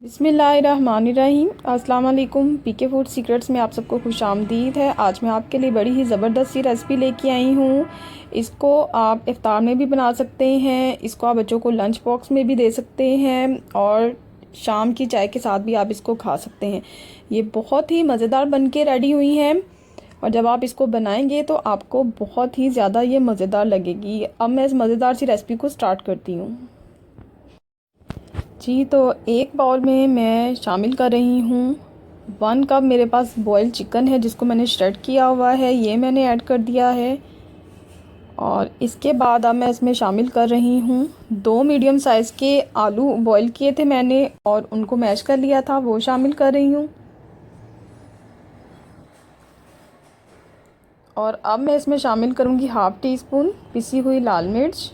बिस्मिल्लाहिर्रहमानिर्रहीम। अस्सलाम वालेकुम। पीके फूड सीक्रेट्स में आप सबको खुशामदीद है। आज मैं आपके लिए बड़ी ही ज़बरदस्त सी रेसिपी लेके आई हूँ। इसको आप इफ्तार में भी बना सकते हैं, इसको आप बच्चों को लंच बॉक्स में भी दे सकते हैं और शाम की चाय के साथ भी आप इसको खा सकते हैं। ये बहुत ही मज़ेदार बन के रेडी हुई हैं और जब आप इसको बनाएंगे तो आपको बहुत ही ज़्यादा ये मज़ेदार लगेगी। अब मैं इस मज़ेदार सी रेसिपी को स्टार्ट करती हूँ। जी, तो एक बाउल में मैं शामिल कर रही हूँ 1 कप मेरे पास बॉयल चिकन है जिसको मैंने श्रेड किया हुआ है, ये मैंने ऐड कर दिया है। और इसके बाद अब मैं इसमें शामिल कर रही हूँ 2 मीडियम साइज़ के आलू बॉयल किए थे मैंने और उनको मैश कर लिया था, वो शामिल कर रही हूँ। और अब मैं इसमें शामिल करूँगी 1/2 टी स्पून पिसी हुई लाल मिर्च,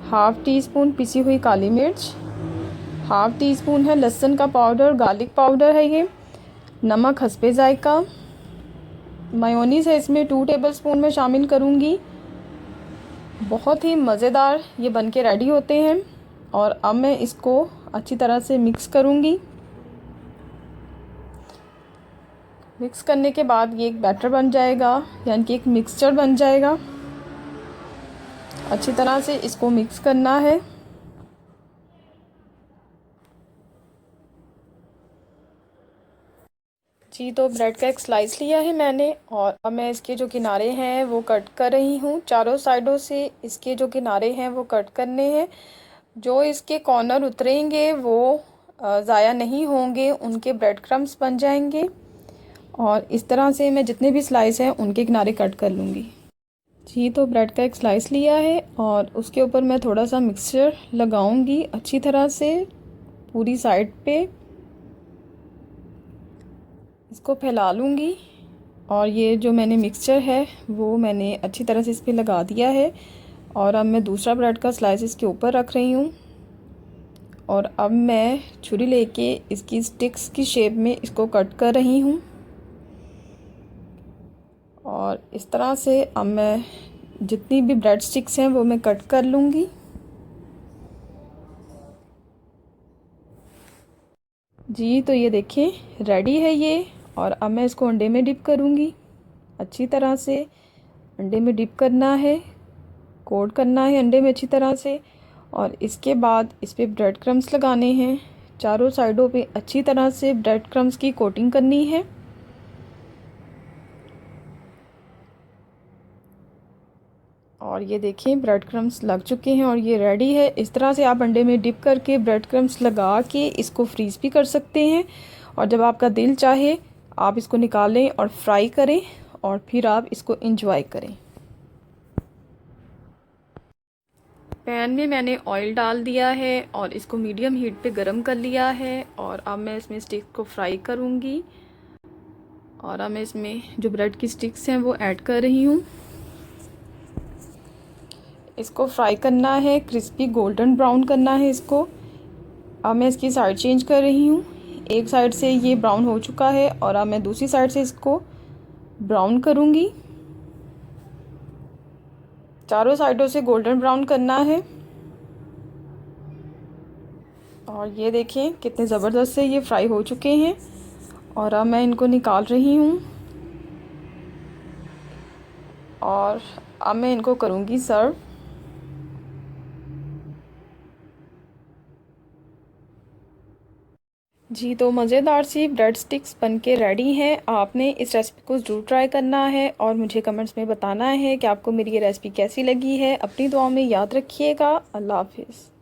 1/2 टी स्पून पिसी हुई काली मिर्च, 1/2 टी स्पून है लहसुन का पाउडर, गार्लिक पाउडर है ये, नमक हस्बे जायका, मायोनीज़ है इसमें 2 टेबलस्पून में शामिल करूँगी। बहुत ही मज़ेदार ये बन के रेडी होते हैं। और अब मैं इसको अच्छी तरह से मिक्स करूँगी। मिक्स करने के बाद ये एक बैटर बन जाएगा, यानी कि एक मिक्सचर बन जाएगा। अच्छी तरह से इसको मिक्स करना है। जी, तो ब्रेड का एक स्लाइस लिया है मैंने और अब मैं इसके जो किनारे हैं वो कट कर रही हूँ। चारों साइडों से इसके जो किनारे हैं वो कट करने हैं। जो इसके कॉर्नर उतरेंगे वो ज़ाया नहीं होंगे, उनके ब्रेड क्रम्स बन जाएंगे। और इस तरह से मैं जितने भी स्लाइस हैं उनके किनारे कट कर लूँगी। जी, तो ब्रेड का एक स्लाइस लिया है और उसके ऊपर मैं थोड़ा सा मिक्सचर लगाऊंगी अच्छी तरह से पूरी साइड पे। इसको फैला लूँगी और ये जो मैंने मिक्सचर है वो मैंने अच्छी तरह से इस पर लगा दिया है। और अब मैं दूसरा ब्रेड का स्लाइस इसके ऊपर रख रही हूँ और अब मैं छुरी लेके इसकी स्टिक्स की शेप में इसको कट कर रही हूँ। और इस तरह से अब मैं जितनी भी ब्रेड स्टिक्स हैं वो मैं कट कर लूँगी। जी, तो ये देखें रेडी है ये। और अब मैं इसको अंडे में डिप करूँगी। अच्छी तरह से अंडे में डिप करना है, कोट करना है अंडे में अच्छी तरह से। और इसके बाद इस पर ब्रेड क्रम्स लगाने हैं। चारों साइडों पे अच्छी तरह से ब्रेड क्रम्स की कोटिंग करनी है। और ये देखिए ब्रेड क्रम्स लग चुके हैं और ये रेडी है। इस तरह से आप अंडे में डिप करके ब्रेड क्रम्स लगा के इसको फ्रीज़ भी कर सकते हैं। और जब आपका दिल चाहे आप इसको निकालें और फ्राई करें और फिर आप इसको इंजॉय करें। पैन में मैंने ऑयल डाल दिया है और इसको मीडियम हीट पे गरम कर लिया है। और अब मैं इसमें स्टिक को फ्राई करूँगी। और अब मैं इसमें जो ब्रेड की स्टिक्स हैं वो ऐड कर रही हूँ। इसको फ्राई करना है, क्रिस्पी गोल्डन ब्राउन करना है इसको। अब मैं इसकी साइड चेंज कर रही हूँ। एक साइड से ये ब्राउन हो चुका है और अब मैं दूसरी साइड से इसको ब्राउन करूँगी। चारों साइडों से गोल्डन ब्राउन करना है। और ये देखें कितने ज़बरदस्त से ये फ्राई हो चुके हैं। और अब मैं इनको निकाल रही हूँ और अब मैं इनको करूँगी सर्व। जी, तो मज़ेदार सी ब्रेड स्टिक्स बनके रेडी हैं। आपने इस रेसिपी को ज़रूर ट्राई करना है और मुझे कमेंट्स में बताना है कि आपको मेरी ये रेसिपी कैसी लगी है। अपनी दुआओं में याद रखिएगा। अल्लाह हाफिज़।